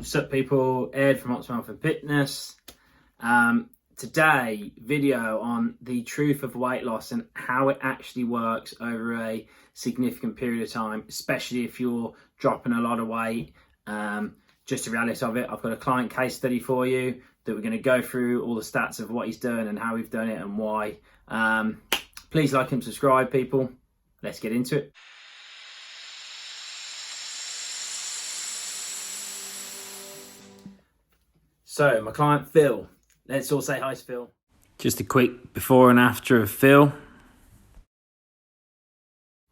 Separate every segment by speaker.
Speaker 1: What's up, people? Ed from Optimal for Fitness. Today, video on the truth of weight loss and how it actually works over a significant period of time, especially if you're dropping a lot of weight. Just the reality of it, I've got a client case study for you that we're going to go through all the stats of what he's done and how we've done it and why. Please like and subscribe, people. Let's get into it. So, my client Phil. Let's all say hi to Phil. Just a quick before and after of Phil.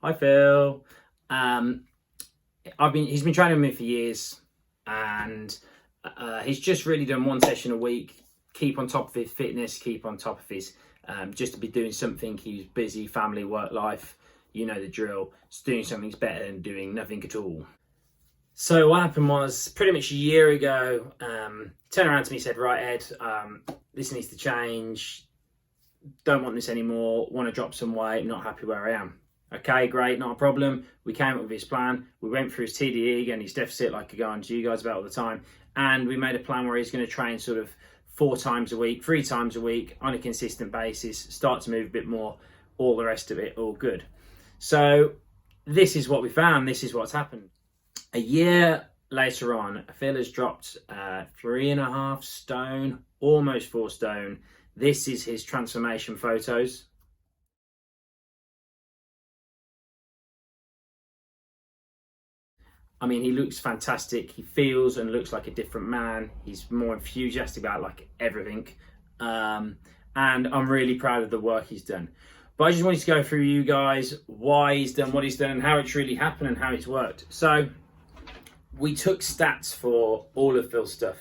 Speaker 1: Hi, Phil. He's been training with me for years, and he's just really done one session a week. Keep on top of his fitness, keep on top of his just to be doing something. He's busy, family, work life. You know the drill. Just doing something's better than doing nothing at all. So what happened was, pretty much a year ago, turned around to me and said, right, Ed, this needs to change. Don't want this anymore. Want to drop some weight. Not happy where I am. Okay, great, not a problem. We came up with his plan. We went through his TDE and his deficit, like I go on to you guys about all the time. And we made a plan where he's going to train sort of 4 times a week, 3 times a week on a consistent basis, start to move a bit more, all the rest of it, all good. So this is what we found. This is what's happened. A year later on, Phil has dropped 3.5 stone, almost 4 stone. This is his transformation photos. I mean, he looks fantastic. He feels and looks like a different man. He's more enthusiastic about like everything. And I'm really proud of the work he's done. But I just wanted to go through you guys why he's done what he's done and how it's really happened and how it's worked. So we took stats for all of Phil's stuff.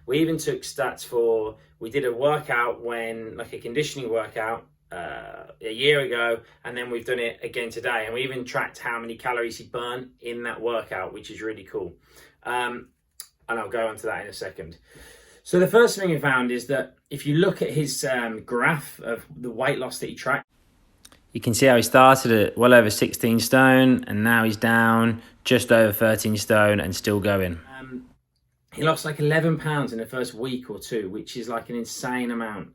Speaker 1: We even took stats for, we did a workout like a conditioning workout a year ago, and then we've done it again today. And we even tracked how many calories he burned in that workout, which is really cool. And I'll go on to that in a second. So the first thing we found is that if you look at his graph of the weight loss that he tracked, you can see how he started at well over 16 stone and now he's down just over 13 stone and still going. He lost like 11 pounds in the first week or 2, which is like an insane amount.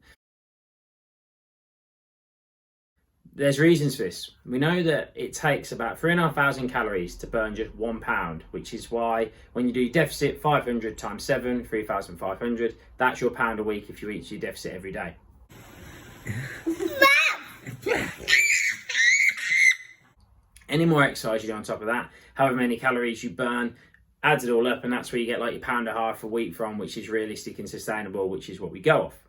Speaker 1: There's reasons for this. We know that it takes about 3,500 calories to burn just 1 pound, which is why when you do deficit 500 times 7, 3,500, that's your pound a week if you eat your deficit every day. Any more exercise you do on top of that, however many calories you burn, adds it all up, and that's where you get like your 1.5 pounds a week from, which is realistic and sustainable, which is what we go off.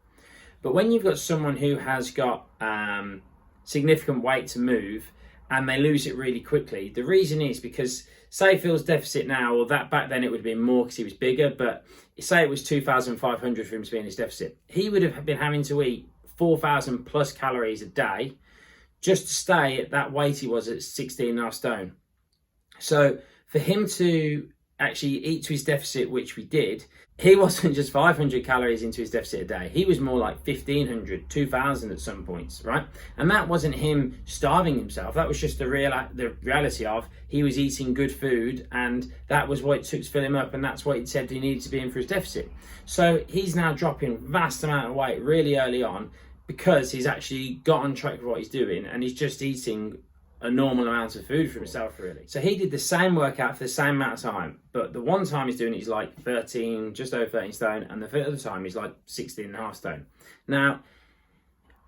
Speaker 1: But when you've got someone who has got significant weight to move and they lose it really quickly, the reason is because, say Phil's deficit now, or that back then it would have been more because he was bigger, but say it was 2,500 for him to be in his deficit, he would have been having to eat 4,000 plus calories a day just to stay at that weight he was at 16.5 stone. So for him to actually eat to his deficit, which we did, he wasn't just 500 calories into his deficit a day. He was more like 1,500, 2,000 at some points, right? And that wasn't him starving himself. That was just the reality of he was eating good food, and that was what it took to fill him up, and that's what he said he needed to be in for his deficit. So he's now dropping vast amount of weight really early on because he's actually got on track with what he's doing, and he's just eating a normal amount of food for himself, really. So he did the same workout for the same amount of time, but the one time he's doing it, he's like 13, just over 13 stone, and the other time he's like 16.5 stone. Now,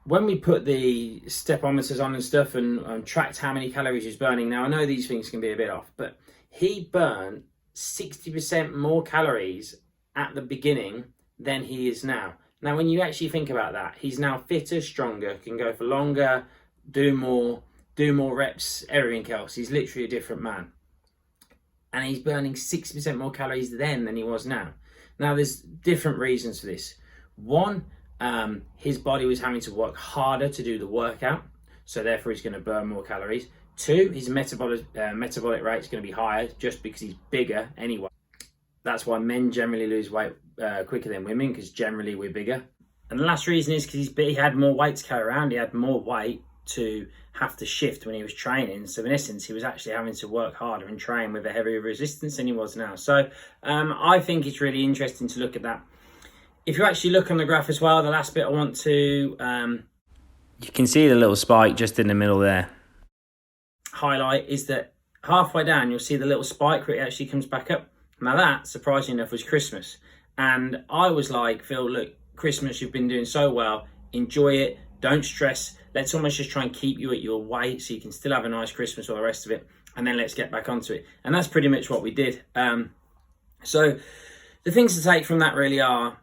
Speaker 1: when we put the stepometers on and stuff and tracked how many calories he's burning, now I know these things can be a bit off, but he burned 60% more calories at the beginning than he is now. Now, when you actually think about that, he's now fitter, stronger, can go for longer, do more reps, everything else. He's literally a different man. And he's burning 60% more calories then than he was now. Now, there's different reasons for this. One, his body was having to work harder to do the workout, so therefore he's going to burn more calories. 2, his metabolic rate is going to be higher just because he's bigger anyway. That's why men generally lose weight quicker than women, because generally we're bigger. And the last reason is because he had more weight to carry around. He had more weight to have to shift when he was training. So in essence, he was actually having to work harder and train with a heavier resistance than he was now. So I think it's really interesting to look at that. If you actually look on the graph as well, the last bit I want to... you can see the little spike just in the middle there. Highlight is that halfway down, you'll see the little spike where it actually comes back up. Now that, surprisingly enough, was Christmas. And I was like, Phil, look, Christmas, you've been doing so well. Enjoy it. Don't stress. Let's almost just try and keep you at your weight so you can still have a nice Christmas, all the rest of it. And then let's get back onto it. And that's pretty much what we did. So the things to take from that really are,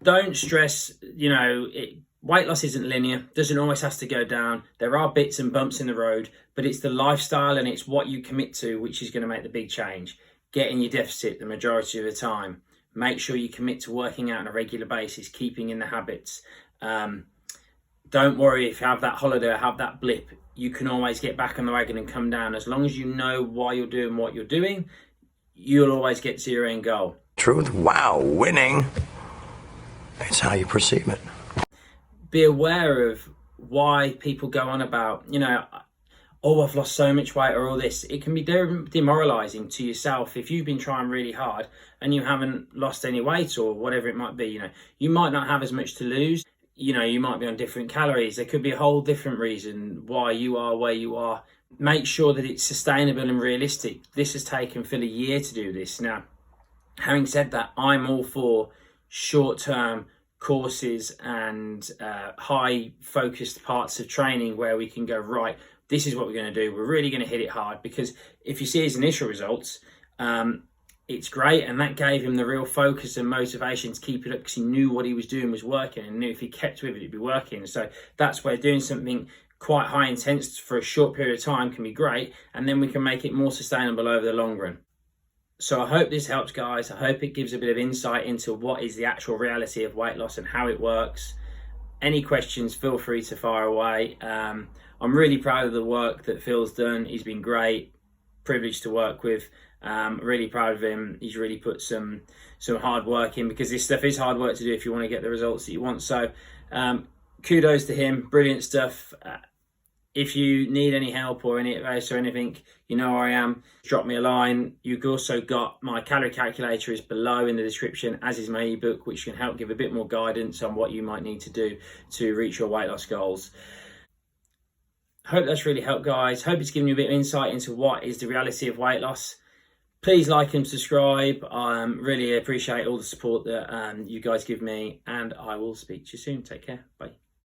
Speaker 1: don't stress, weight loss isn't linear, doesn't always have to go down. There are bits and bumps in the road, but it's the lifestyle and it's what you commit to which is going to make the big change. Get in your deficit the majority of the time. Make sure you commit to working out on a regular basis, keeping in the habits. Don't worry if you have that holiday or have that blip. You can always get back on the wagon and come down. As long as you know why you're doing what you're doing, you'll always get to your end goal.
Speaker 2: Truth? Wow, winning. It's how you perceive it.
Speaker 1: Be aware of why people go on about, oh, I've lost so much weight or all this. It can be demoralizing to yourself if you've been trying really hard and you haven't lost any weight or whatever it might be. You might not have as much to lose. You might be on different calories. There could be a whole different reason why you are where you are. Make sure that it's sustainable and realistic. This has taken Phil a year to do this. Now, having said that, I'm all for short-term courses and high focused parts of training where we can go, right, this is what we're going to do. We're really going to hit it hard, because if you see his initial results, it's great. And that gave him the real focus and motivation to keep it up, because he knew what he was doing was working and knew if he kept with it, it'd be working. So that's where doing something quite high intense for a short period of time can be great. And then we can make it more sustainable over the long run. So I hope this helps, guys. I hope it gives a bit of insight into what is the actual reality of weight loss and how it works. Any questions, feel free to fire away. I'm really proud of the work that Phil's done. He's been great, privileged to work with. Really proud of him. He's really put some hard work in, because this stuff is hard work to do if you want to get the results that you want. So kudos to him. Brilliant stuff. If you need any help or any advice or anything, you know where I am. Drop me a line. You've also got my calorie calculator is below in the description, as is my ebook, which can help give a bit more guidance on what you might need to do to reach your weight loss goals. Hope that's really helped, guys. Hope it's given you a bit of insight into what is the reality of weight loss. Please like and subscribe. Really appreciate all the support that you guys give me, and I will speak to you soon. Take care. Bye.